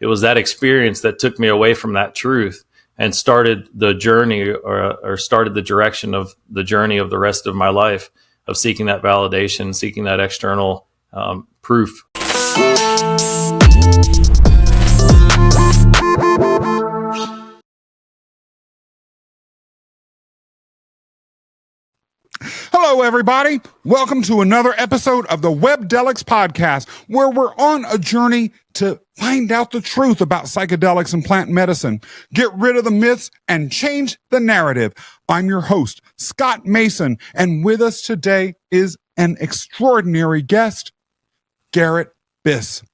it was that experience that took me away from that truth and started the journey or started the direction of the journey of the rest of my life of seeking that validation, seeking that external proof. Hello, everybody. Welcome to another episode of the Webdelics podcast, where we're on a journey to find out the truth about psychedelics and plant medicine, get rid of the myths, and change the narrative. I'm your host, Scott Mason, and with us today is an extraordinary guest, Garrett Biss.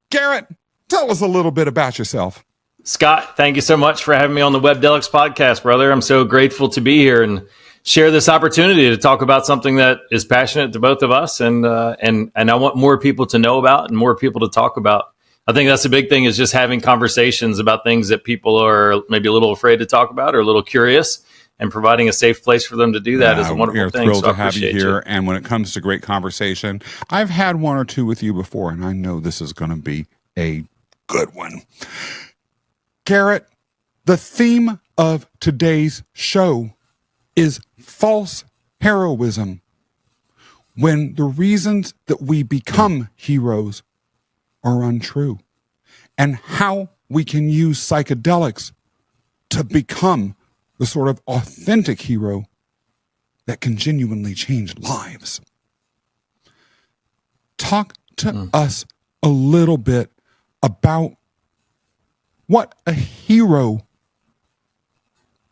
Garrett, tell us a little bit about yourself. Scott, thank you so much for having me on the Webdelics podcast, brother. I'm so grateful to be here and share this opportunity to talk about something that is passionate to both of us, and I want more people to know about and more people to talk about. I think that's the big thing, is just having conversations about things that people are maybe a little afraid to talk about or a little curious, and providing a safe place for them to do that is a wonderful thing. We're thrilled to have you here. And when it comes to great conversation, I've had one or two with you before, and I know this is going to be a good one. Garrett, the theme of today's show is false heroism, when the reasons that we become heroes are untrue, and how we can use psychedelics to become the sort of authentic hero that can genuinely change lives. Talk to us a little bit about what a hero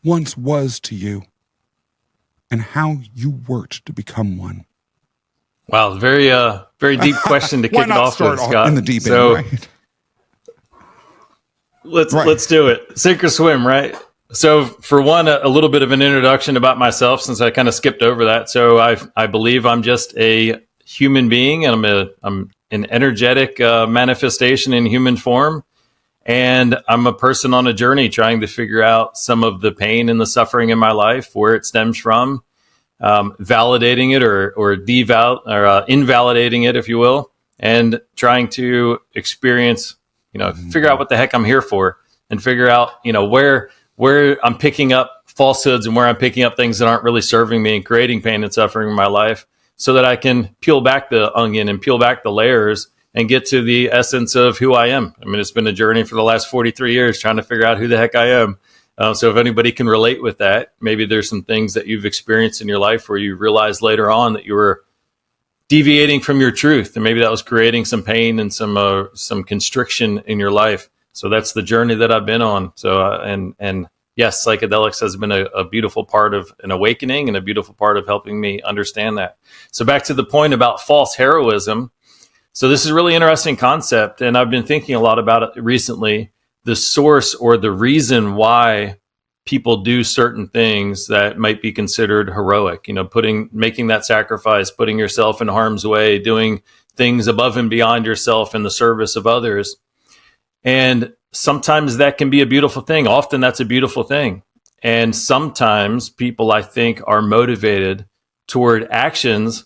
once was to you, and how you worked to become one. Wow, very deep question to kick it off with, Scott. In the deep end, right? Let's do it. Sink or swim, right? So for one, a little bit of an introduction about myself, since I kind of skipped over that. So I believe I'm just a human being, and I'm an energetic manifestation in human form. And I'm a person on a journey trying to figure out some of the pain and the suffering in my life, where it stems from, validating it or invalidating it, if you will, and trying to experience, figure out what the heck I'm here for, and figure out, where I'm picking up falsehoods and where I'm picking up things that aren't really serving me and creating pain and suffering in my life, so that I can peel back the onion and peel back the layers and get to the essence of who I am. I mean, it's been a journey for the last 43 years trying to figure out who the heck I am. So if anybody can relate with that, maybe there's some things that you've experienced in your life where you realized later on that you were deviating from your truth, and maybe that was creating some pain and some constriction in your life. So that's the journey that I've been on. So and yes, psychedelics has been a beautiful part of an awakening and a beautiful part of helping me understand that. So back to the point about false heroism. So this is a really interesting concept, and I've been thinking a lot about it recently, the source or the reason why people do certain things that might be considered heroic, making that sacrifice, putting yourself in harm's way, doing things above and beyond yourself in the service of others. And sometimes that can be a beautiful thing. Often that's a beautiful thing. And sometimes people, I think, are motivated toward actions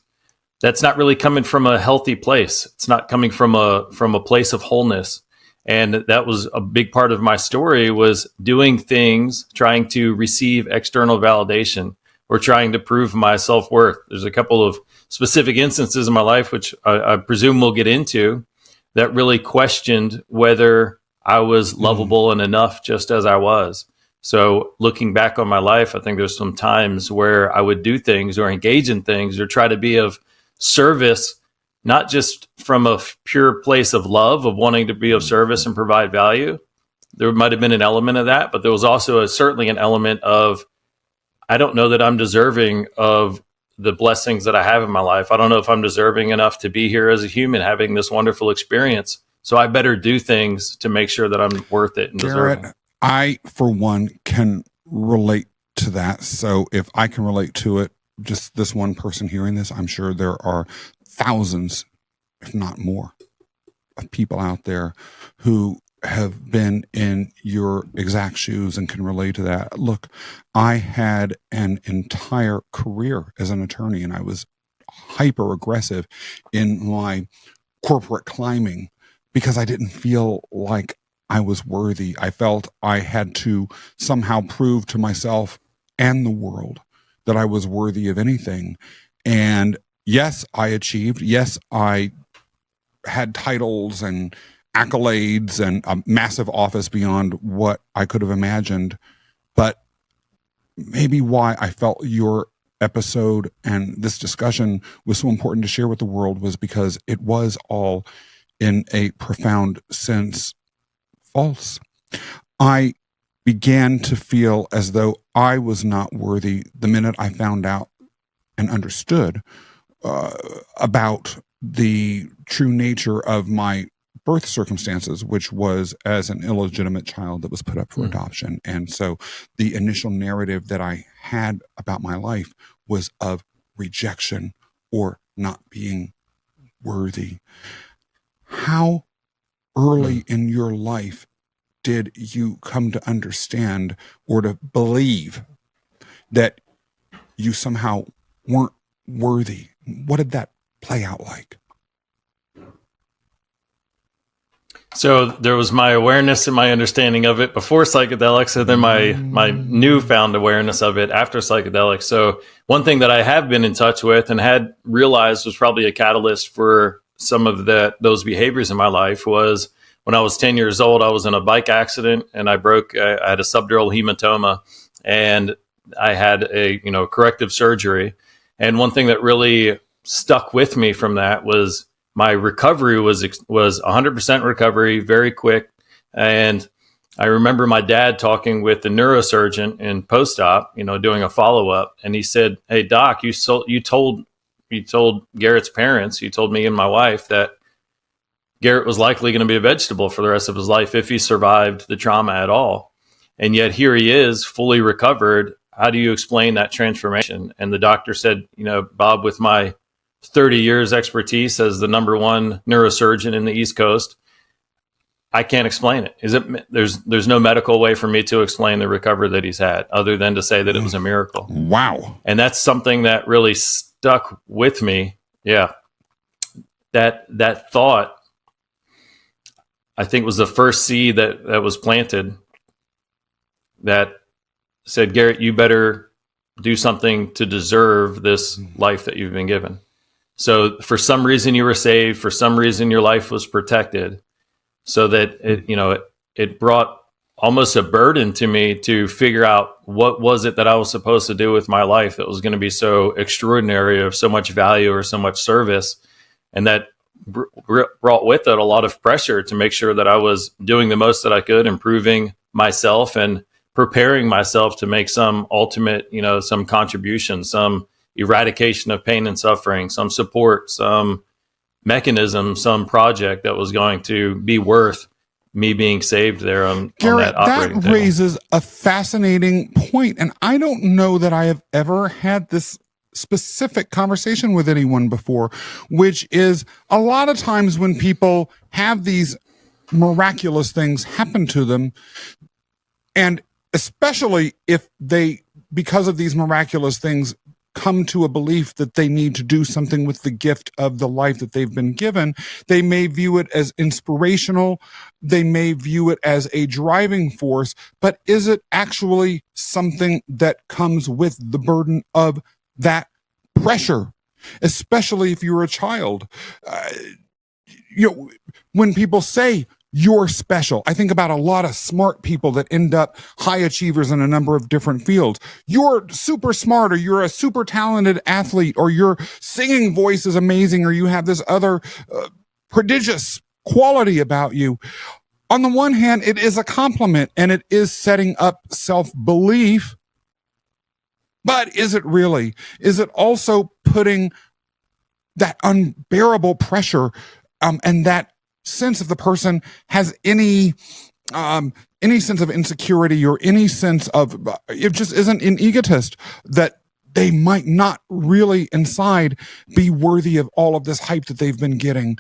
that's not really coming from a healthy place. It's not coming from a place of wholeness. And that was a big part of my story, was doing things, trying to receive external validation or trying to prove my self-worth. There's a couple of specific instances in my life, which I presume we'll get into, that really questioned whether I was lovable and enough just as I was. So looking back on my life, I think there's some times where I would do things or engage in things or try to be of service, not just from a pure place of love, of wanting to be of service and provide value. There might have been an element of that, but there was also certainly an element of, I don't know that I'm deserving of the blessings that I have in my life. I don't know if I'm deserving enough to be here as a human, having this wonderful experience. So I better do things to make sure that I'm worth it and deserving. Garrett, I, for one, can relate to that. So if I can relate to it, just this one person hearing this, I'm sure there are thousands, if not more, of people out there who have been in your exact shoes and can relate to that. Look, I had an entire career as an attorney, and I was hyper aggressive in my corporate climbing because I didn't feel like I was worthy. I felt I had to somehow prove to myself and the world that I was worthy of anything. And yes, I achieved. Yes, I had titles and accolades and a massive office beyond what I could have imagined. But maybe why I felt your episode and this discussion was so important to share with the world was because it was all, in a profound sense, false. I began to feel as though I was not worthy the minute I found out and understood about the true nature of my birth circumstances, which was as an illegitimate child that was put up for adoption. And so the initial narrative that I had about my life was of rejection or not being worthy. How early in your life did you come to understand or to believe that you somehow weren't worthy? What did that play out like? So there was my awareness and my understanding of it before psychedelics, and then my newfound awareness of it after psychedelics. So one thing that I have been in touch with and had realized was probably a catalyst for some of those behaviors in my life was when I was 10 years old. I was in a bike accident and I had a subdural hematoma, and I had a corrective surgery. And one thing that really stuck with me from that was my recovery was 100% recovery, very quick. And I remember my dad talking with the neurosurgeon in post-op, doing a follow-up. And he said, "Hey, doc, you told Garrett's parents, you told me and my wife that Garrett was likely going to be a vegetable for the rest of his life if he survived the trauma at all. And yet here he is, fully recovered. How do you explain that transformation?" And the doctor said, "Bob, with my 30 years expertise as the number one neurosurgeon in the East Coast, I can't explain it. There's no medical way for me to explain the recovery that he's had other than to say that it was a miracle." Wow. And that's something that really stuck with me. Yeah. That thought, I think, was the first seed that was planted that said, "Garrett, you better do something to deserve this life that you've been given." So for some reason you were saved, for some reason your life was protected, so that it brought almost a burden to me to figure out what was it that I was supposed to do with my life that was going to be so extraordinary, of so much value or so much service. And that brought with it a lot of pressure to make sure that I was doing the most that I could, improving myself and preparing myself to make some ultimate, some contribution, some eradication of pain and suffering, some support, some mechanism, some project that was going to be worth me being saved there on Garrett, that operating that table. raises a fascinating point, and I don't know that I have ever had this specific conversation with anyone before, which is a lot of times when people have these miraculous things happen to them, and especially if they, because of these miraculous things, come to a belief that they need to do something with the gift of the life that they've been given, they may view it as inspirational. They may view it as a driving force, but is it actually something that comes with the burden of that pressure, especially if you're a child? When people say you're special, I think about a lot of smart people that end up high achievers in a number of different fields. You're super smart, or you're a super talented athlete, or your singing voice is amazing, or you have this other prodigious quality about you. On the one hand, it is a compliment and it is setting up self-belief. But is it really? Is it also putting that unbearable pressure and that sense if the person has any sense of insecurity or any sense of, it just isn't an egotist, that they might not really inside be worthy of all of this hype that they've been getting?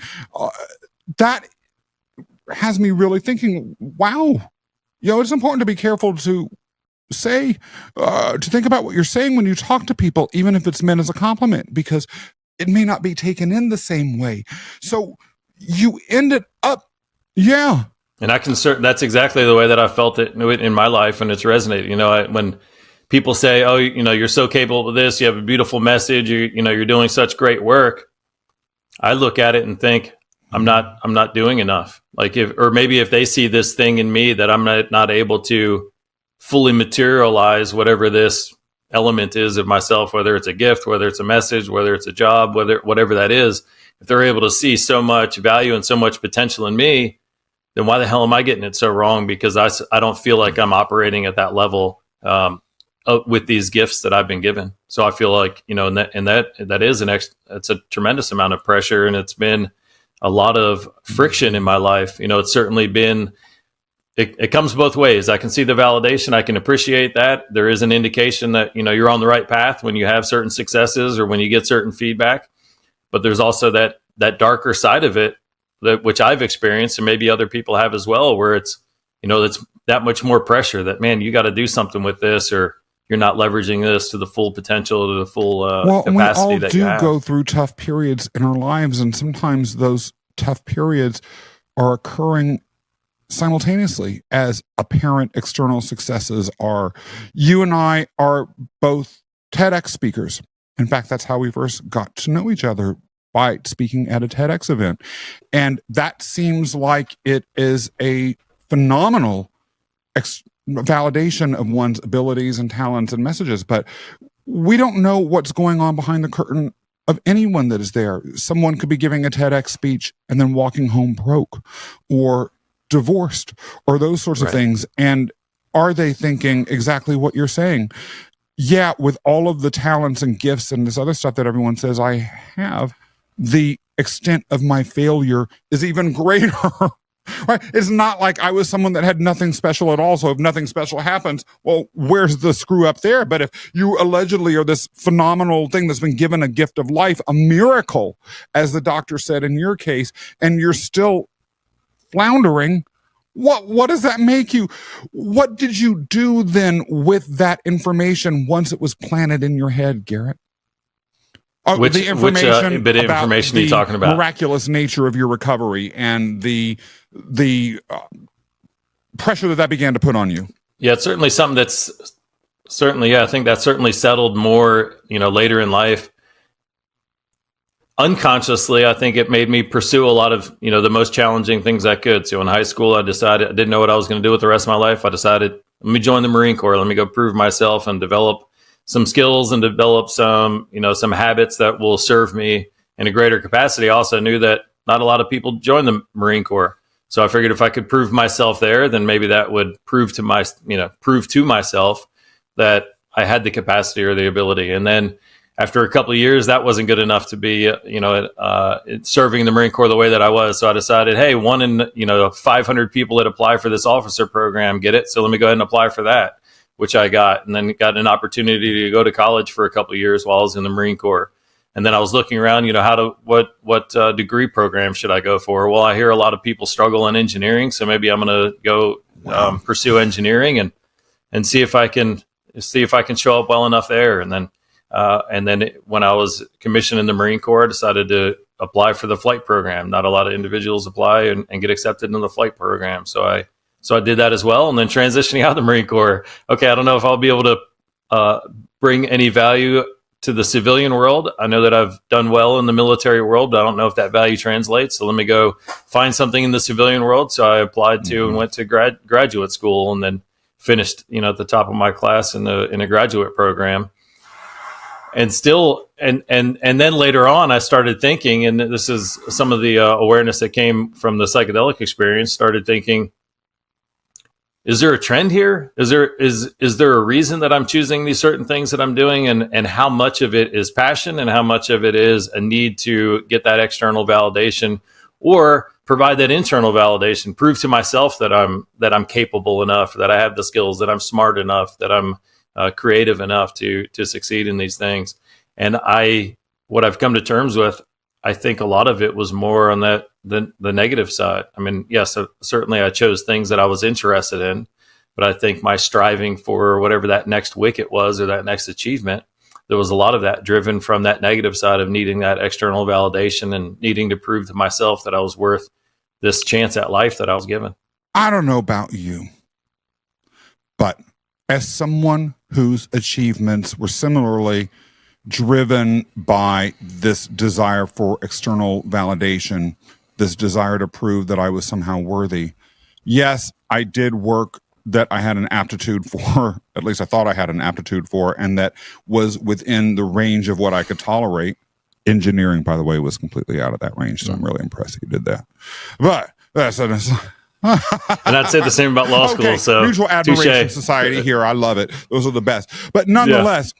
That has me really thinking, wow, it's important to be careful to say, to think about what you're saying when you talk to people, even if it's meant as a compliment, because it may not be taken in the same way. So you ended up, And I can that's exactly the way that I felt it in my life, and it's resonated. When people say, "Oh, you're so capable of this. You have a beautiful message. You're doing such great work." I look at it and think, I'm not doing enough. Like maybe if they see this thing in me that I'm not able to fully materialize whatever this element is of myself, whether it's a gift, whether it's a message, whether it's a job, whatever that is, if they're able to see so much value and so much potential in me, then why the hell am I getting it so wrong? Because I don't feel like I'm operating at that level with these gifts that I've been given. So I feel like, that is it's a tremendous amount of pressure, and it's been a lot of friction in my life. It's certainly been, it comes both ways. I can see the validation. I can appreciate that. There is an indication that, you're on the right path when you have certain successes or when you get certain feedback. But there's also that darker side of it, which I've experienced, and maybe other people have as well, where it's, it's that much more pressure that, man, you got to do something with this, or you're not leveraging this to the full potential, to the full capacity that you have. We all do go through tough periods in our lives, and sometimes those tough periods are occurring simultaneously as apparent external successes are. You and I are both TEDx speakers. In fact, that's how we first got to know each other, by speaking at a TEDx event. And that seems like it is a phenomenal validation of one's abilities and talents and messages. But we don't know what's going on behind the curtain of anyone that is there. Someone could be giving a TEDx speech and then walking home broke or divorced or those sorts of things. And are they thinking exactly what you're saying? Yeah, with all of the talents and gifts and this other stuff that everyone says I have, the extent of my failure is even greater. Right? It's not like I was someone that had nothing special at all. So if nothing special happens, well, where's the screw up there? But if you allegedly are this phenomenal thing that's been given a gift of life, a miracle, as the doctor said in your case, and you're still floundering, what does that make you? What did you do then with that information once it was planted in your head, Garrett? Which bit of information are you talking about? Miraculous nature of your recovery and the pressure that began to put on you. Yeah, it's certainly something that's certainly, I think that certainly settled more, later in life. Unconsciously, I think it made me pursue a lot of, the most challenging things I could. So in high school, I decided I didn't know what I was going to do with the rest of my life. I decided, let me join the Marine Corps. Let me go prove myself and develop some skills and develop some habits that will serve me in a greater capacity. I also knew that not a lot of people join the Marine Corps. So I figured if I could prove myself there, then maybe that would prove to myself that I had the capacity or the ability. And then after a couple of years, that wasn't good enough to be, serving the Marine Corps the way that I was. So I decided, hey, 1 in 500 people that apply for this officer program get it. So let me go ahead and apply for that, which I got, and then got an opportunity to go to college for a couple of years while I was in the Marine Corps. And then I was looking around, what degree program should I go for? Well, I hear a lot of people struggle in engineering, so maybe I'm going to go pursue engineering and see if I can show up well enough there. And then when I was commissioned in the Marine Corps, I decided to apply for the flight program. Not a lot of individuals apply and get accepted into the flight program, so I did that as well. And then transitioning out of the Marine Corps, okay, I don't know if I'll be able to bring any value to the civilian world. I know that I've done well in the military world, but I don't know if that value translates. So let me go find something in the civilian world. So I applied to and went to graduate school, and then finished, at the top of my class in a graduate program. And still, and then later on, I started thinking, and this is some of the awareness that came from the psychedelic experience, started thinking, is there a trend here? Is there a reason that I'm choosing these certain things that I'm doing, and how much of it is passion and how much of it is a need to get that external validation or provide that internal validation, prove to myself that I'm capable enough, that I have the skills, that I'm smart enough, that I'm creative enough to succeed in these things. And what I've come to terms with, I think a lot of it was more on the negative side. I mean, yes, certainly I chose things that I was interested in, but I think my striving for whatever that next wicket was or that next achievement, there was a lot of that driven from that negative side of needing that external validation and needing to prove to myself that I was worth this chance at life that I was given. I don't know about you, but as someone whose achievements were similarly driven by this desire for external validation, this desire to prove that I was somehow worthy, yes, I did work that I had an aptitude for, at least I thought I had an aptitude for, and that was within the range of what I could tolerate. Engineering, by the way, was completely out of that range, so I'm really impressed that you did that. But that's and I'd say the same about law school. Okay, So mutual admiration touche. society here. I love it. Those are the best. But nonetheless,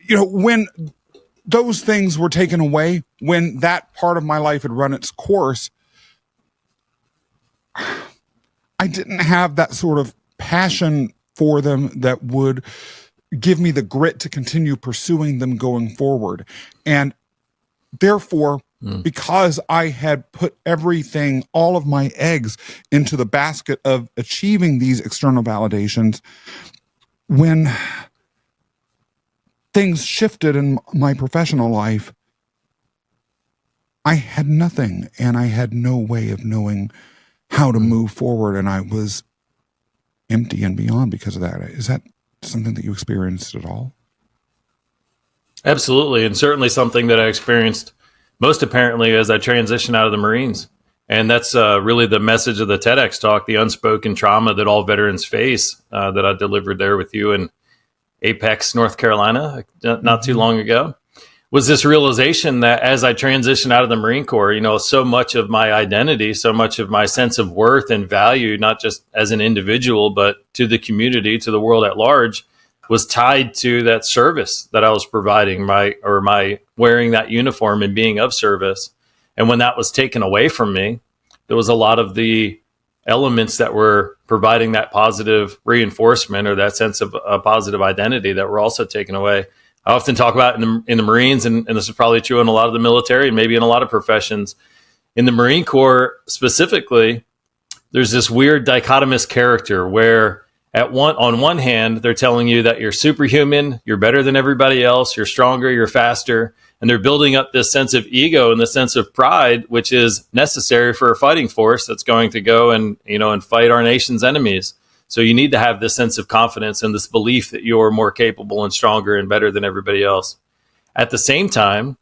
when those things were taken away, when that part of my life had run its course, I didn't have that sort of passion for them that would give me the grit to continue pursuing them going forward. And therefore, because I had put everything, all of my eggs into the basket of achieving these external validations, when things shifted in my professional life, I had nothing, and I had no way of knowing how to move forward, and I was empty and beyond because of that. Is that something that you experienced at all? Absolutely, and certainly something that I experienced most apparently as I transitioned out of the Marines. And that's really the message of the TEDx talk, the unspoken trauma that all veterans face, that I delivered there with you in Apex, North Carolina, not too long ago, was this realization that as I transitioned out of the Marine Corps, so much of my identity, so much of my sense of worth and value, not just as an individual, but to the community, to the world at large, was tied to that service that I was providing, my wearing that uniform and being of service. And when that was taken away from me, there was a lot of the elements that were providing that positive reinforcement or that sense of a positive identity that were also taken away. I often talk about in the Marines, and this is probably true in a lot of the military and maybe in a lot of professions. In the Marine Corps specifically, there's this weird dichotomous character where on one hand, they're telling you that you're superhuman, you're better than everybody else, you're stronger, you're faster, and they're building up this sense of ego and the sense of pride, which is necessary for a fighting force that's going to go and fight our nation's enemies. So you need to have this sense of confidence and this belief that you're more capable and stronger and better than everybody else. At the same time,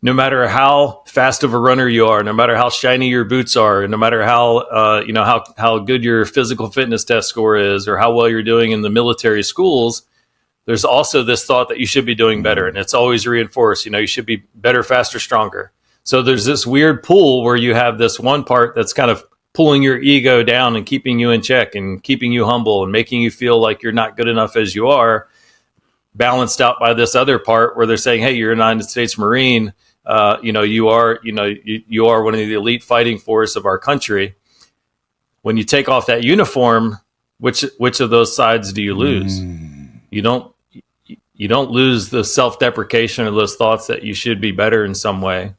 no matter how fast of a runner you are, no matter how shiny your boots are, and no matter how good your physical fitness test score is, or how well you're doing in the military schools, there's also this thought that you should be doing better, and it's always reinforced. You should be better, faster, stronger. So there's this weird pull where you have this one part that's kind of pulling your ego down and keeping you in check and keeping you humble and making you feel like you're not good enough as you are, balanced out by this other part where they're saying, hey, you're a United States Marine. You are one of the elite fighting force of our country. When you take off that uniform, which of those sides do you lose? You don't lose the self-deprecation or those thoughts that you should be better in some way,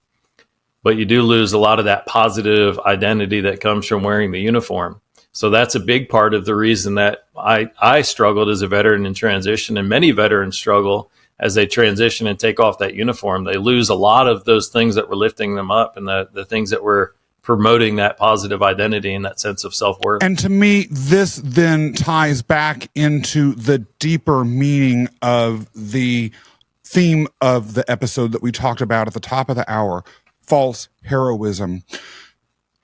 but you do lose a lot of that positive identity that comes from wearing the uniform. So that's a big part of the reason that I struggled as a veteran in transition, and many veterans struggle as they transition and take off that uniform. They lose a lot of those things that were lifting them up and the things that were promoting that positive identity and that sense of self-worth. And to me, this then ties back into the deeper meaning of the theme of the episode that we talked about at the top of the hour, false heroism.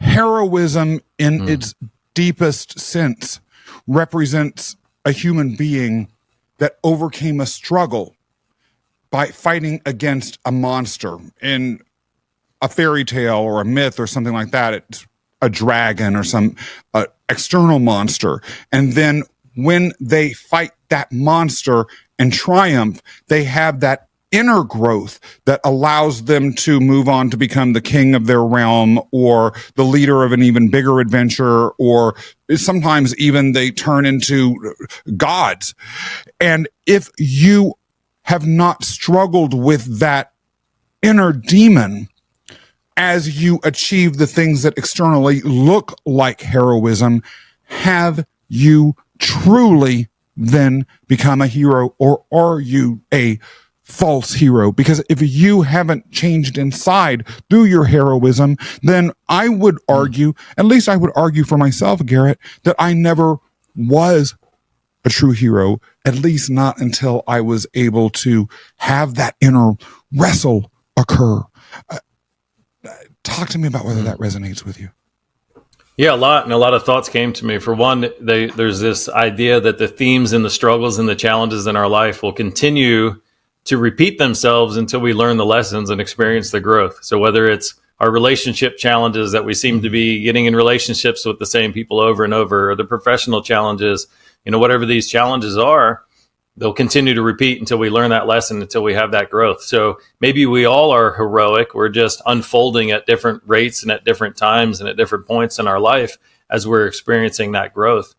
Heroism in its deepest sense represents a human being that overcame a struggle by fighting against a monster. In a fairy tale or a myth or something like that, it's a dragon or some external monster. And then when they fight that monster and triumph, they have that inner growth that allows them to move on to become the king of their realm or the leader of an even bigger adventure, or sometimes even they turn into gods. And if you have not struggled with that inner demon as you achieve the things that externally look like heroism, have you truly then become a hero, or are you a false hero, because if you haven't changed inside through your heroism, then I would argue, at least I would argue for myself, Garrett, that I never was a true hero, at least not until I was able to have that inner wrestle occur. Talk to me about whether that resonates with you. Yeah, a lot. And a lot of thoughts came to me. For one, there's this idea that the themes and the struggles and the challenges in our life will continue to repeat themselves until we learn the lessons and experience the growth. So whether it's our relationship challenges that we seem to be getting in relationships with the same people over and over, or the professional challenges, whatever these challenges are, they'll continue to repeat until we learn that lesson, until we have that growth. So maybe we all are heroic. We're just unfolding at different rates and at different times and at different points in our life as we're experiencing that growth.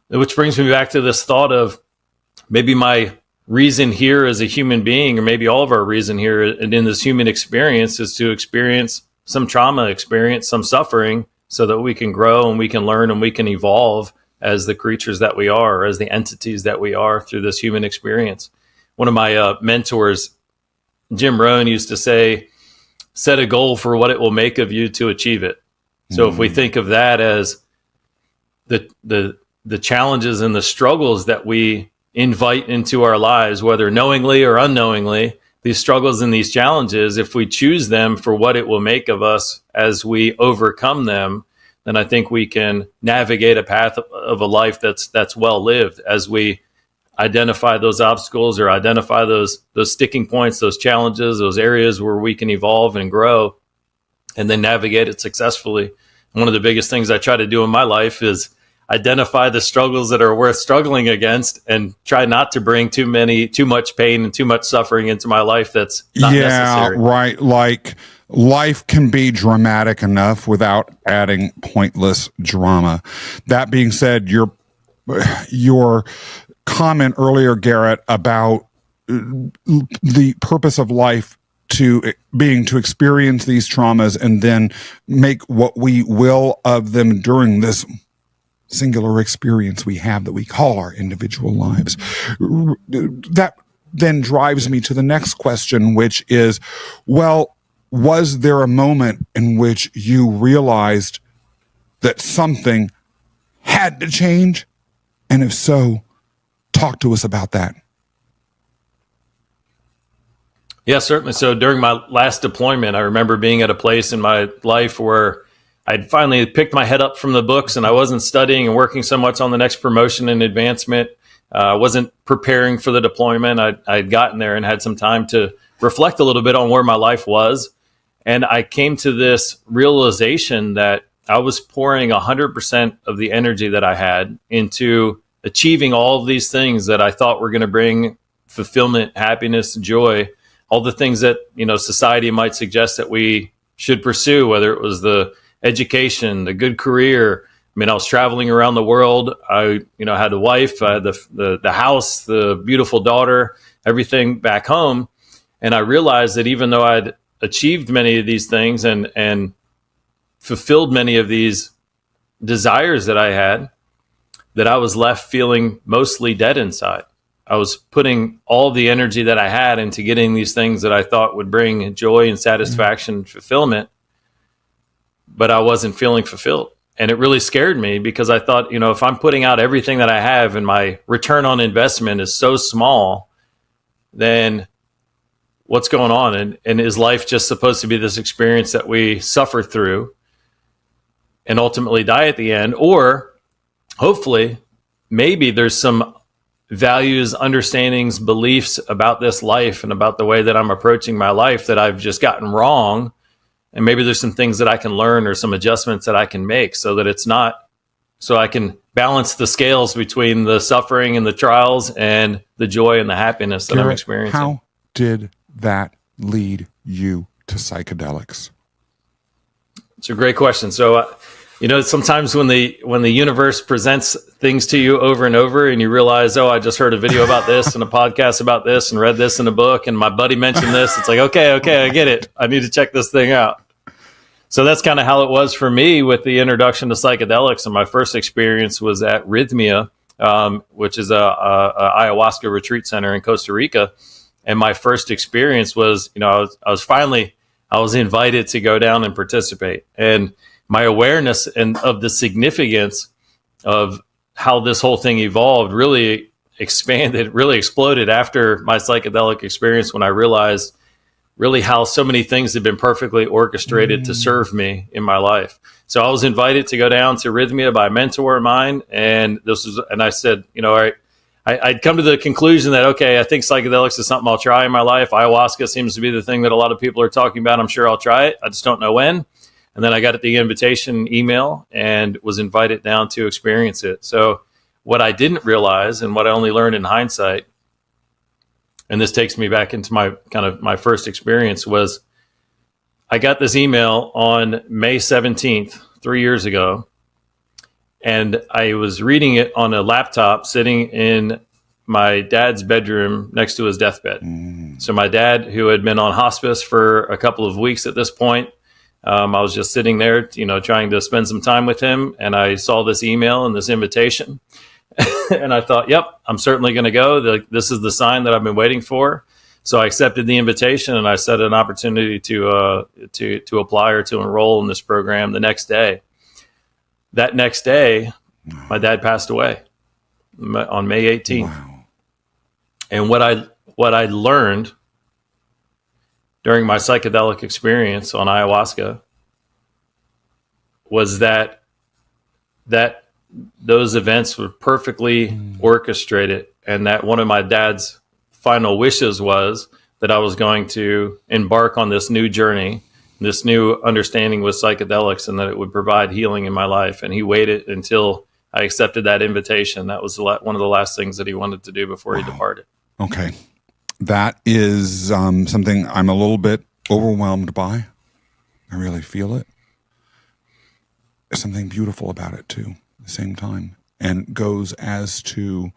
Which brings me back to this thought of maybe my reason here as a human being, or maybe all of our reason here in this human experience, is to experience some trauma, experience some suffering, so that we can grow and we can learn and we can evolve as the creatures that we are, or as the entities that we are through this human experience. One of my mentors, Jim Rohn, used to say, set a goal for what it will make of you to achieve it. So if we think of that as the challenges and the struggles that we invite into our lives, whether knowingly or unknowingly, these struggles and these challenges, if we choose them for what it will make of us as we overcome them, then I think we can navigate a path of a life that's well lived, as we identify those obstacles or identify those sticking points, those challenges, those areas where we can evolve and grow, and then navigate it successfully. And one of the biggest things I try to do in my life is identify the struggles that are worth struggling against, and try not to bring too much pain and too much suffering into my life that's not necessary. Yeah, right. Like, life can be dramatic enough without adding pointless drama. That being said, your comment earlier, Garrett, about the purpose of life to experience these traumas and then make what we will of them during this singular experience we have that we call our individual lives. That then drives me to the next question, which is, well, was there a moment in which you realized that something had to change? And if so, talk to us about that. Yeah, certainly. So during my last deployment, I remember being at a place in my life where I'd finally picked my head up from the books, and I wasn't studying and working so much on the next promotion and advancement. I wasn't preparing for the deployment. I'd gotten there and had some time to reflect a little bit on where my life was. And I came to this realization that I was pouring 100% of the energy that I had into achieving all of these things that I thought were going to bring fulfillment, happiness, joy, all the things that, society might suggest that we should pursue, whether it was the education, the good career. I mean, I was traveling around the world. I, had a wife, I had the house, the beautiful daughter, everything back home. And I realized that even though I'd achieved many of these things and fulfilled many of these desires that I had, that I was left feeling mostly dead inside. I was putting all the energy that I had into getting these things that I thought would bring joy and satisfaction and fulfillment, but I wasn't feeling fulfilled. And it really scared me, because I thought, if I'm putting out everything that I have and my return on investment is so small, then what's going on? And is life just supposed to be this experience that we suffer through and ultimately die at the end? Or hopefully, maybe there's some values, understandings, beliefs about this life and about the way that I'm approaching my life that I've just gotten wrong. And maybe there's some things that I can learn or some adjustments that I can make so that it's not, so I can balance the scales between the suffering and the trials and the joy and the happiness that Garrett, I'm experiencing. How did that lead you to psychedelics? It's a great question. So, sometimes when the universe presents things to you over and over, and you realize, oh, I just heard a video about this and a podcast about this and read this in a book, and my buddy mentioned this. It's like, okay, I get it. I need to check this thing out. So that's kind of how it was for me with the introduction to psychedelics. And my first experience was at Rhythmia, which is a ayahuasca retreat center in Costa Rica. And my first experience was, I was invited to go down and participate. And my awareness of the significance of how this whole thing evolved really expanded, really exploded after my psychedelic experience, when I realized really how so many things had been perfectly orchestrated to serve me in my life. So I was invited to go down to Rhythmia by a mentor of mine. And I said, all right, I'd come to the conclusion that, okay, I think psychedelics is something I'll try in my life. Ayahuasca seems to be the thing that a lot of people are talking about. I'm sure I'll try it. I just don't know when. And then I got the invitation email and was invited down to experience it. So what I didn't realize, and what I only learned in hindsight, and this takes me back into my first experience, was I got this email on May 17th, 3 years ago. And I was reading it on a laptop sitting in my dad's bedroom next to his deathbed. So my dad, who had been on hospice for a couple of weeks at this point, I was just sitting there, trying to spend some time with him. And I saw this email and this invitation. And I thought, yep, I'm certainly going to go. This is the sign that I've been waiting for. So I accepted the invitation, and I set an opportunity to apply or to enroll in this program the next day. That next day, my dad passed away on May 18th. Wow. And what I learned during my psychedelic experience on ayahuasca was that those events were perfectly orchestrated, and that one of my dad's final wishes was that I was going to embark on this new journey, this new understanding with psychedelics, and that it would provide healing in my life. And he waited until I accepted that invitation. That was one of the last things that he wanted to do before he departed. Okay. That is something I'm a little bit overwhelmed by. I really feel it. There's something beautiful about it too, at the same time, and goes as to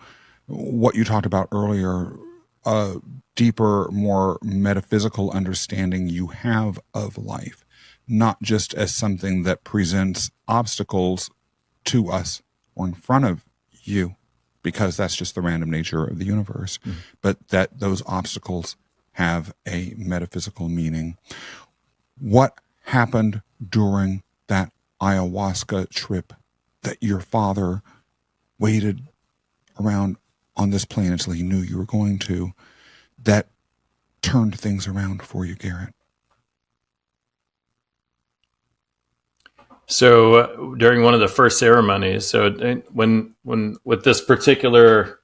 what you talked about earlier, a deeper, more metaphysical understanding you have of life, not just as something that presents obstacles to us or in front of you, because that's just the random nature of the universe, but that those obstacles have a metaphysical meaning. What happened during that ayahuasca trip that your father waited around on this plane until he knew you were going to, that turned things around for you, Garrett? So during one of the first ceremonies, when with this particular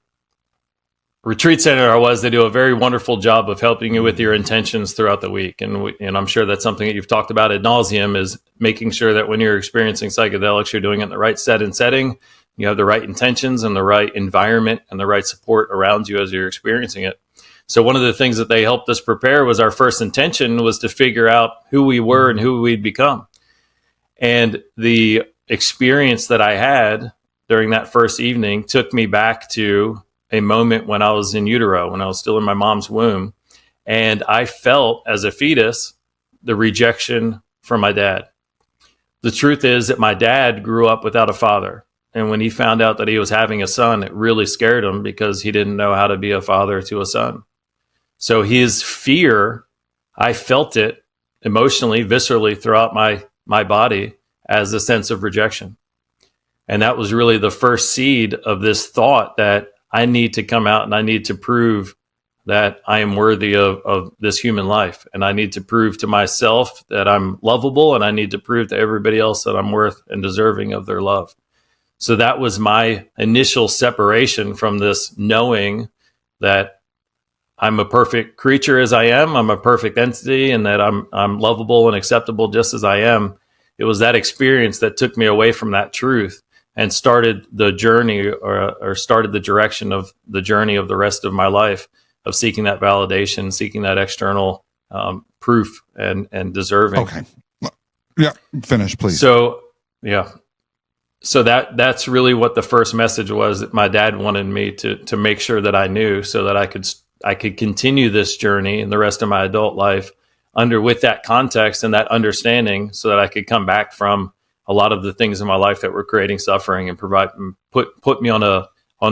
retreat center they do a very wonderful job of helping you with your intentions throughout the week. And I'm sure that's something that you've talked about ad nauseum, is making sure that when you're experiencing psychedelics, you're doing it in the right setting, you have the right intentions and the right environment and the right support around you as you're experiencing it. So one of the things that they helped us prepare was, our first intention was to figure out who we were and who we'd become. And the experience that I had during that first evening took me back to a moment when I was in utero, when I was still in my mom's womb. And I felt, as a fetus, the rejection from my dad. The truth is that my dad grew up without a father. And when he found out that he was having a son, it really scared him, because he didn't know how to be a father to a son. So his fear, I felt it emotionally, viscerally throughout my body as a sense of rejection. And that was really the first seed of this thought that I need to come out and I need to prove that I am worthy of this human life. And I need to prove to myself that I'm lovable, and I need to prove to everybody else that I'm worth and deserving of their love. So that was my initial separation from this knowing that I'm a perfect creature as I am. I'm a perfect entity, and that I'm lovable and acceptable just as I am. It was that experience that took me away from that truth and started the journey, or started the direction of the journey of the rest of my life, of seeking that validation, seeking that external proof and deserving. Okay. Yeah. Finish, please. So, yeah. So that's really what the first message was, that my dad wanted me to make sure that I knew, so that I could continue this journey in the rest of my adult life with that context and that understanding, so that I could come back from a lot of the things in my life that were creating suffering, and put me on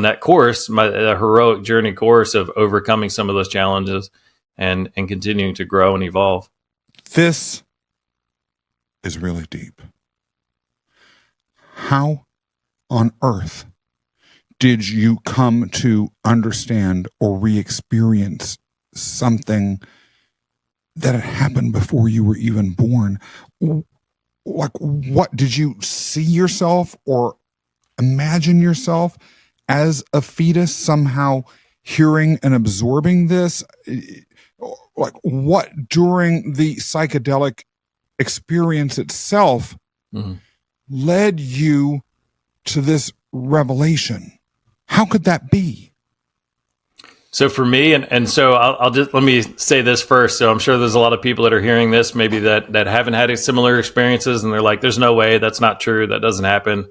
that course, a heroic journey course of overcoming some of those challenges, and continuing to grow and evolve. This is really deep. How on earth did you come to understand or re-experience something that had happened before you were even born? Like, what did you see yourself or imagine yourself as a fetus somehow hearing and absorbing this? Like, what during the psychedelic experience itself led you to this revelation? How could that be? So for me, and so I'll just, let me say this first. So I'm sure there's a lot of people that are hearing this, maybe that haven't had similar experiences, and they're like, there's no way, that's not true, that doesn't happen.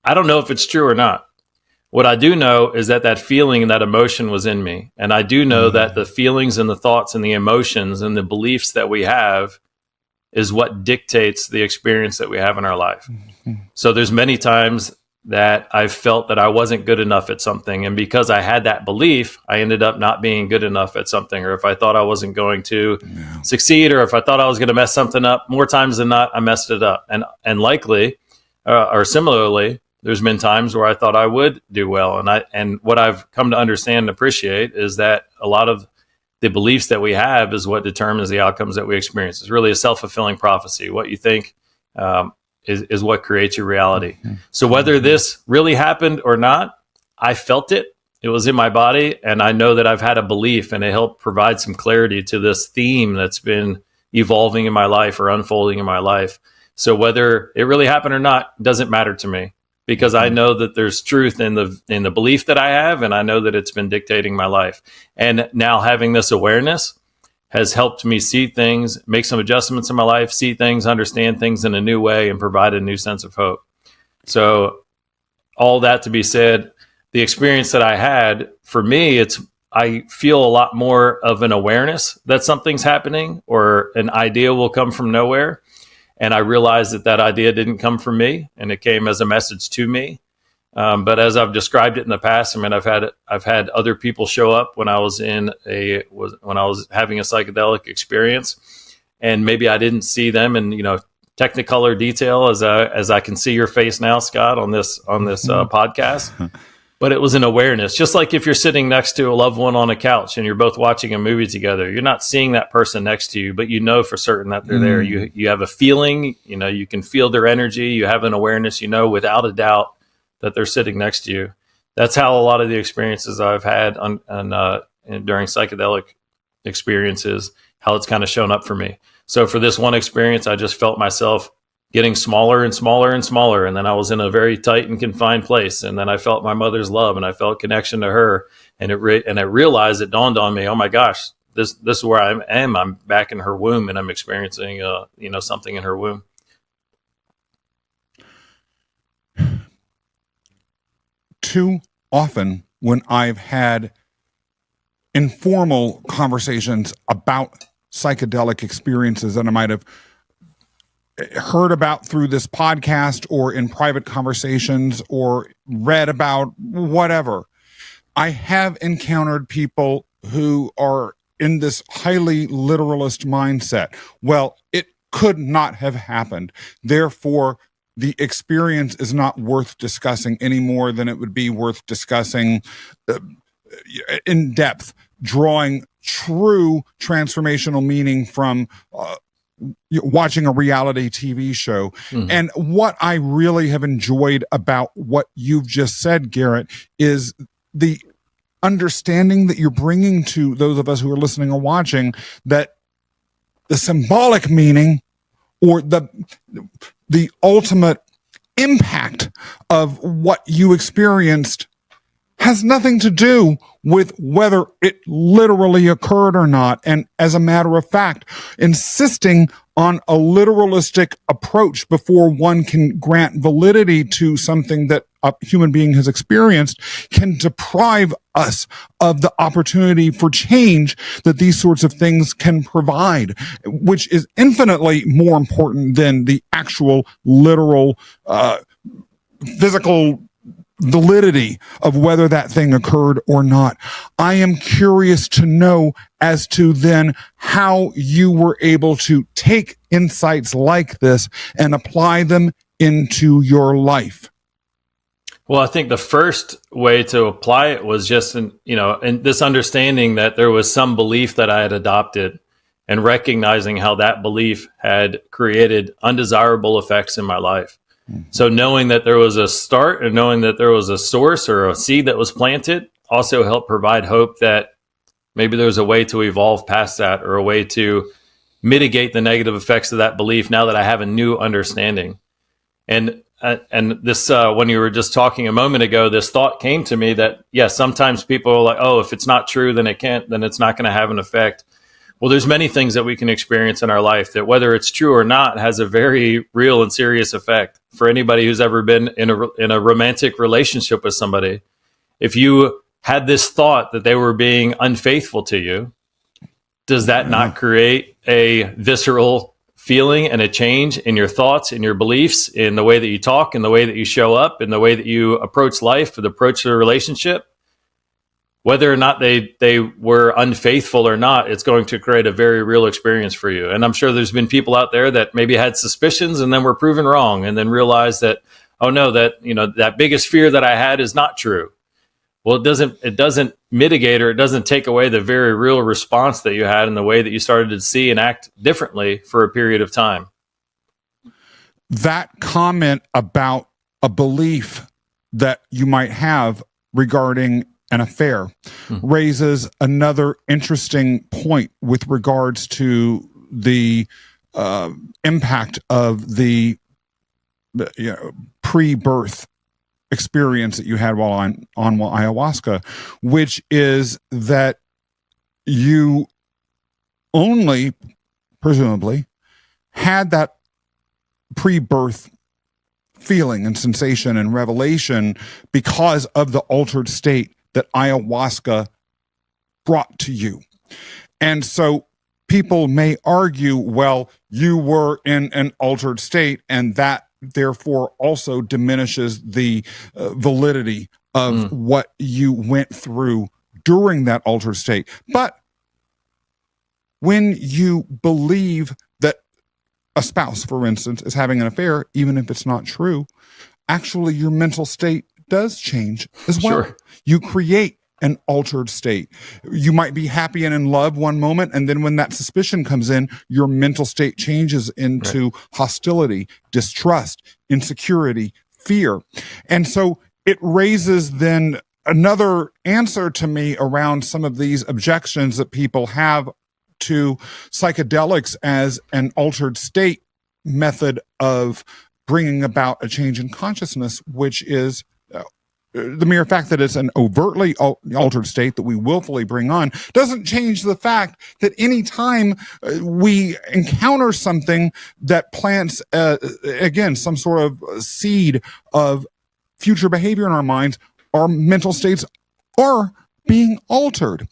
I don't know if it's true or not. What I do know is that feeling and that emotion was in me. And I do know that the feelings and the thoughts and the emotions and the beliefs that we have is what dictates the experience that we have in our life. So there's many times that I've felt that I wasn't good enough at something. And because I had that belief, I ended up not being good enough at something. Or if I thought I wasn't going to succeed, or if I thought I was going to mess something up, more times than not, I messed it up. And likely, or similarly, there's been times where I thought I would do well. And what I've come to understand and appreciate is that a lot of the beliefs that we have is what determines the outcomes that we experience. It's really a self-fulfilling prophecy. What you think is what creates your reality. So whether this really happened or not, I felt it. It was in my body, and I know that I've had a belief, and it helped provide some clarity to this theme that's been evolving in my life or unfolding in my life. So whether it really happened or not doesn't matter to me, because I know that there's truth in the belief that I have, and I know that it's been dictating my life. And now having this awareness has helped me see things, make some adjustments in my life, see things, understand things in a new way, and provide a new sense of hope. So all that to be said, the experience that I had, for me, I feel a lot more of an awareness that something's happening, or an idea will come from nowhere. And I realized that idea didn't come from me, and it came as a message to me. But as I've described it in the past, I mean, I've had other people show up when I was having a psychedelic experience, and maybe I didn't see them in technicolor detail as I can see your face now, Scott, on this podcast. But it was an awareness, just like if you're sitting next to a loved one on a couch and you're both watching a movie together, you're not seeing that person next to you, but you know for certain that they're there. You have a feeling, you can feel their energy. You have an awareness, without a doubt that they're sitting next to you. That's how a lot of the experiences I've had during psychedelic experiences, how it's kind of shown up for me. So for this one experience, I just felt myself getting smaller and smaller and smaller. And then I was in a very tight and confined place. And then I felt my mother's love, and I felt connection to her. And I realized, it dawned on me, oh my gosh, this is where I am. I'm back in her womb, and I'm experiencing, something in her womb. Too often when I've had informal conversations about psychedelic experiences that I might have heard about through this podcast or in private conversations or read about, whatever, I have encountered people who are in this highly literalist mindset. Well, it could not have happened. Therefore, the experience is not worth discussing any more than it would be worth discussing in depth, drawing true transformational meaning from watching a reality TV show. And what I really have enjoyed about what you've just said, Garrett, is the understanding that you're bringing to those of us who are listening or watching, that the symbolic meaning or the ultimate impact of what you experienced has nothing to do with whether it literally occurred or not. And as a matter of fact, insisting on a literalistic approach before one can grant validity to something that a human being has experienced can deprive us of the opportunity for change that these sorts of things can provide, which is infinitely more important than the actual literal physical validity of whether that thing occurred or not. I am curious to know as to then how you were able to take insights like this and apply them into your life. Well, I think the first way to apply it was just in this understanding that there was some belief that I had adopted, and recognizing how that belief had created undesirable effects in my life. So knowing that there was a start and knowing that there was a source or a seed that was planted also helped provide hope that maybe there's a way to evolve past that, or a way to mitigate the negative effects of that belief now that I have a new understanding. And this, when you were just talking a moment ago, this thought came to me that, yes, sometimes people are like, oh, if it's not true, then it's not going to have an effect. Well, there's many things that we can experience in our life that, whether it's true or not, has a very real and serious effect. For anybody who's ever been in a romantic relationship with somebody, if you had this thought that they were being unfaithful to you, does that not create a visceral feeling and a change in your thoughts, in your beliefs, in the way that you talk, in the way that you show up, in the way that you approach life, or the approach to the relationship? Whether or not they were unfaithful or not, it's going to create a very real experience for you. And I'm sure there's been people out there that maybe had suspicions and then were proven wrong, and then realized that, oh no, that biggest fear that I had is not true. Well, it doesn't mitigate, or it doesn't take away the very real response that you had in the way that you started to see and act differently for a period of time. That comment about a belief that you might have regarding an affair raises another interesting point with regards to the impact of the pre-birth experience that you had while on ayahuasca, which is that you only, presumably, had that pre-birth feeling and sensation and revelation because of the altered state that ayahuasca brought to you. And so people may argue, well, you were in an altered state, and that therefore also diminishes the validity of what you went through during that altered state. But when you believe that a spouse, for instance, is having an affair, even if it's not true, actually your mental state does change as well. Sure. You create an altered state. You might be happy and in love one moment, and then when that suspicion comes in, your mental state changes into hostility, distrust, insecurity, fear. And so it raises then another answer to me around some of these objections that people have to psychedelics as an altered state method of bringing about a change in consciousness, which is the mere fact that it's an overtly altered state that we willfully bring on doesn't change the fact that any time we encounter something that plants, again, some sort of seed of future behavior in our minds, our mental states are being altered.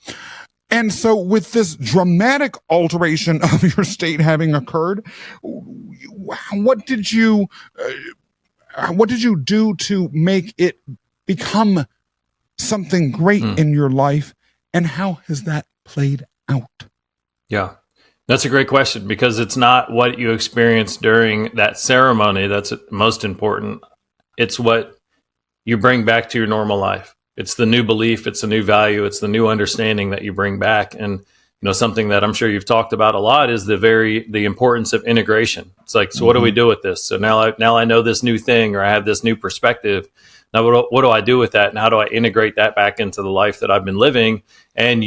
And so with this dramatic alteration of your state having occurred, what did you do to make it become something great in your life, and how has that played out? Yeah, that's a great question, because it's not what you experience during that ceremony that's most important. It's what you bring back to your normal life. It's the new belief, it's the new value, it's the new understanding that you bring back. And something that I'm sure you've talked about a lot is the importance of integration. It's like, so what do we do with this? So now I know this new thing, or I have this new perspective. Now, what do I do with that? And how do I integrate that back into the life that I've been living, and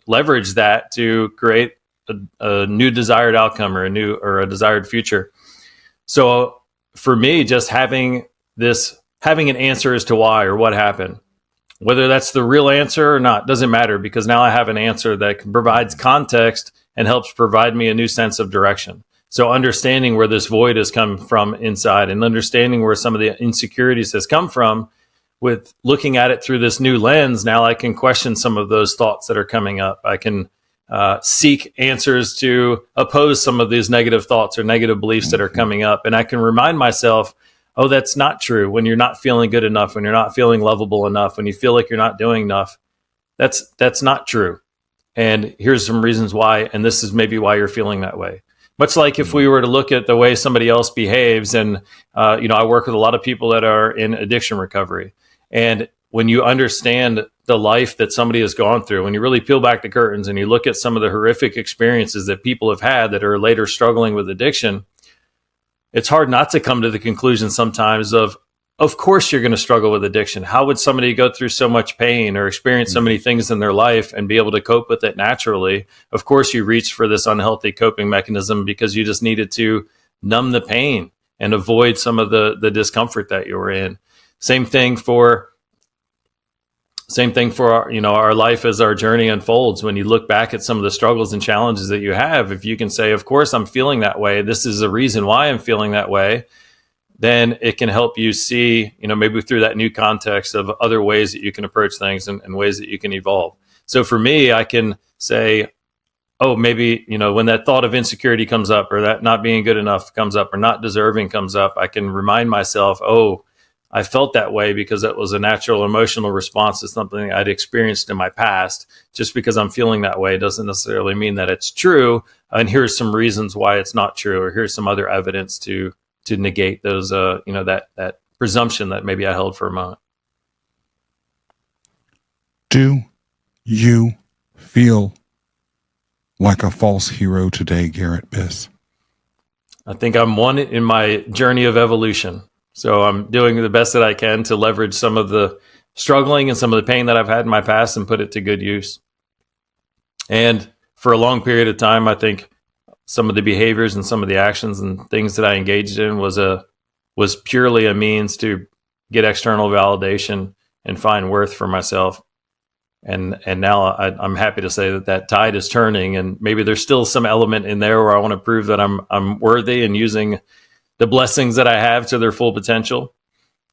leverage that to create a new desired outcome, or a desired future? So for me, just having an answer as to why or what happened, whether that's the real answer or not, doesn't matter, because now I have an answer that provides context and helps provide me a new sense of direction. So understanding where this void has come from inside, and understanding where some of the insecurities has come from, with looking at it through this new lens, now I can question some of those thoughts that are coming up. I can seek answers to oppose some of these negative thoughts or negative beliefs that are coming up. And I can remind myself, oh, that's not true. When you're not feeling good enough, when you're not feeling lovable enough, when you feel like you're not doing enough, that's not true. And here's some reasons why. And this is maybe why you're feeling that way. Much like if we were to look at the way somebody else behaves, and I work with a lot of people that are in addiction recovery. And when you understand the life that somebody has gone through, when you really peel back the curtains and you look at some of the horrific experiences that people have had that are later struggling with addiction, it's hard not to come to the conclusion sometimes of course you're going to struggle with addiction. How would somebody go through so much pain or experience so many things in their life and be able to cope with it naturally? Of course you reached for this unhealthy coping mechanism because you just needed to numb the pain and avoid some of the discomfort that you were in. Same thing for our life as our journey unfolds. When you look back at some of the struggles and challenges that you have, if you can say, of course I'm feeling that way, this is a reason why I'm feeling that way, then it can help you see, maybe through that new context of other ways that you can approach things and ways that you can evolve. So for me, I can say, oh, maybe, when that thought of insecurity comes up, or that not being good enough comes up, or not deserving comes up, I can remind myself, oh, I felt that way because that was a natural emotional response to something I'd experienced in my past. Just because I'm feeling that way doesn't necessarily mean that it's true. And here's some reasons why it's not true, or here's some other evidence to negate those, that presumption that maybe I held for a moment. Do you feel like a false hero today, Garrett Biss? I think I'm one in my journey of evolution. So I'm doing the best that I can to leverage some of the struggling and some of the pain that I've had in my past and put it to good use. And for a long period of time, I think some of the behaviors and some of the actions and things that I engaged in was purely a means to get external validation and find worth for myself. And now I'm happy to say that tide is turning, and maybe there's still some element in there where I want to prove that I'm worthy and using the blessings that I have to their full potential.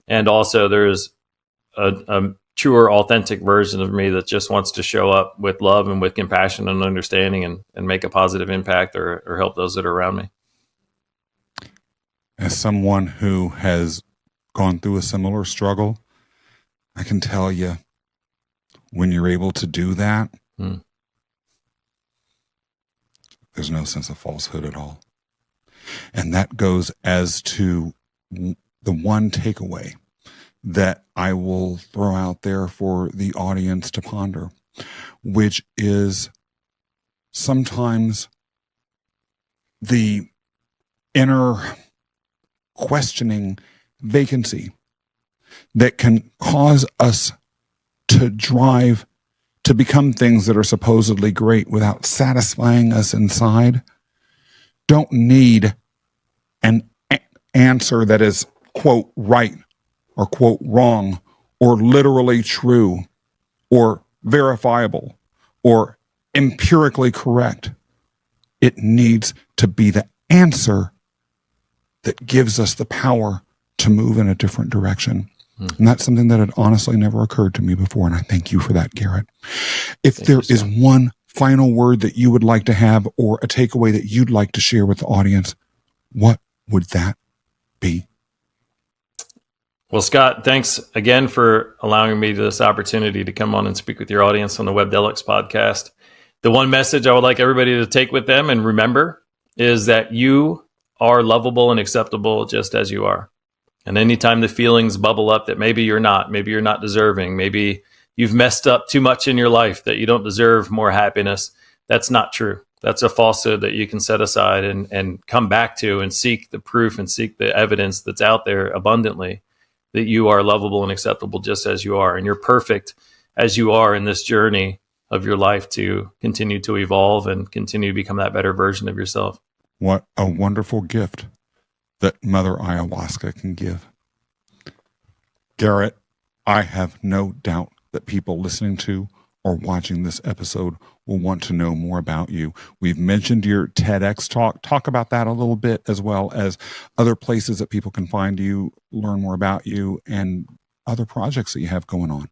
And also there's a truer, authentic version of me that just wants to show up with love and with compassion and understanding and make a positive impact or help those that are around me. As someone who has gone through a similar struggle, I can tell you, when you're able to do that, there's no sense of falsehood at all. And that goes as to the one takeaway that I will throw out there for the audience to ponder, which is sometimes the inner questioning vacancy that can cause us to drive to become things that are supposedly great without satisfying us inside, don't need an answer that is, quote, right or, quote, wrong or literally true or verifiable or empirically correct. It needs to be the answer that gives us the power to move in a different direction. And that's something that had honestly never occurred to me before. And I thank you for that, Garrett. If there is one final word that you would like to have or a takeaway that you'd like to share with the audience, what would that be? Well, Scott, thanks again for allowing me this opportunity to come on and speak with your audience on the Webdelics podcast. The one message I would like everybody to take with them and remember is that you are lovable and acceptable just as you are. And anytime the feelings bubble up that maybe you're not deserving, maybe you've messed up too much in your life, that you don't deserve more happiness, that's not true. That's a falsehood that you can set aside and come back to and seek the proof and seek the evidence that's out there abundantly that you are lovable and acceptable just as you are. And you're perfect as you are in this journey of your life to continue to evolve and continue to become that better version of yourself. What a wonderful gift that Mother Ayahuasca can give. Garrett, I have no doubt that people listening to or watching this episode will want to know more about you. We've mentioned your TEDx talk. Talk about that a little bit, as well as other places that people can find you, learn more about you, and other projects that you have going on.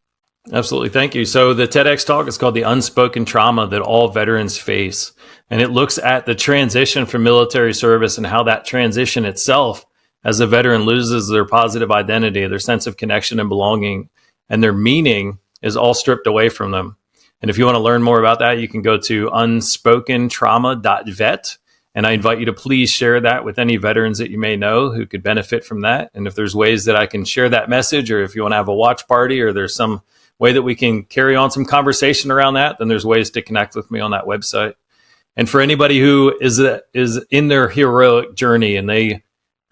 Absolutely. Thank you. So the TEDx talk is called The Unspoken Trauma That All Veterans Face. And it looks at the transition from military service and how that transition itself as a veteran loses their positive identity, their sense of connection and belonging, and their meaning is all stripped away from them. And if you want to learn more about that, you can go to unspokentrauma.vet. And I invite you to please share that with any veterans that you may know who could benefit from that. And if there's ways that I can share that message, or if you want to have a watch party, or there's some way that we can carry on some conversation around that, then there's ways to connect with me on that website. And for anybody who is in their heroic journey and they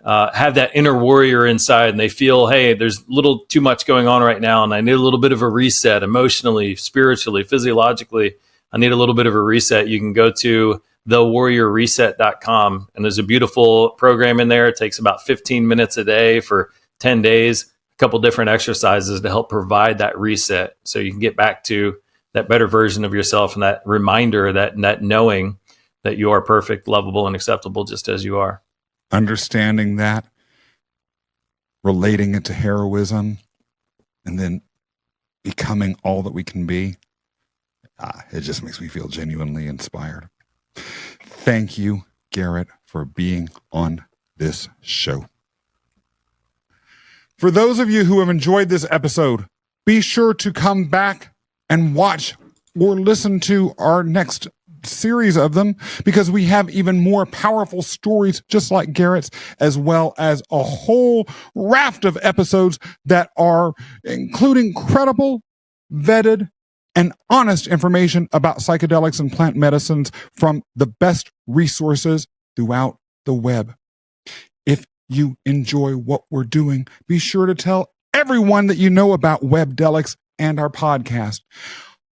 have that inner warrior inside and they feel, hey, there's a little too much going on right now and I need a little bit of a reset emotionally, spiritually, physiologically, I need a little bit of a reset, you can go to thewarriorreset.com. And there's a beautiful program in there. It takes about 15 minutes a day for 10 days, a couple different exercises to help provide that reset so you can get back to that better version of yourself and that reminder, that knowing that you are perfect, lovable, and acceptable just as you are. Understanding that, relating it to heroism, and then becoming all that we can be. It just makes me feel genuinely inspired. Thank you, Garrett, for being on this show. For those of you who have enjoyed this episode, be sure to come back and watch or listen to our next series of them, because we have even more powerful stories just like Garrett's, as well as a whole raft of episodes that are including credible, vetted, and honest information about psychedelics and plant medicines from the best resources throughout the web. If you enjoy what we're doing, be sure to tell everyone that you know about Webdelics and our podcast.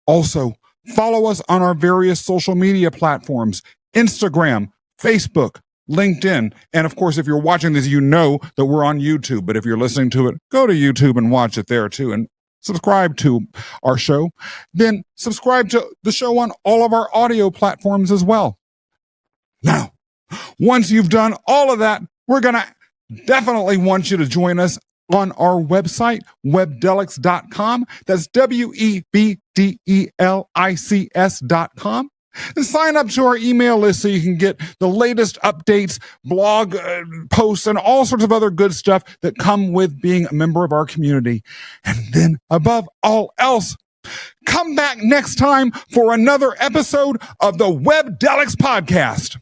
Also, follow us on our various social media platforms, Instagram, Facebook, LinkedIn. And of course, if you're watching this, you know that we're on YouTube. But if you're listening to it, go to YouTube and watch it there too. And subscribe to our show. Then subscribe to the show on all of our audio platforms as well. Now, once you've done all of that, we're going to definitely want you to join us on our website, webdelics.com. That's webdelics.com. And sign up to our email list so you can get the latest updates, blog posts, and all sorts of other good stuff that come with being a member of our community. And then, above all else, come back next time for another episode of the Webdelics podcast.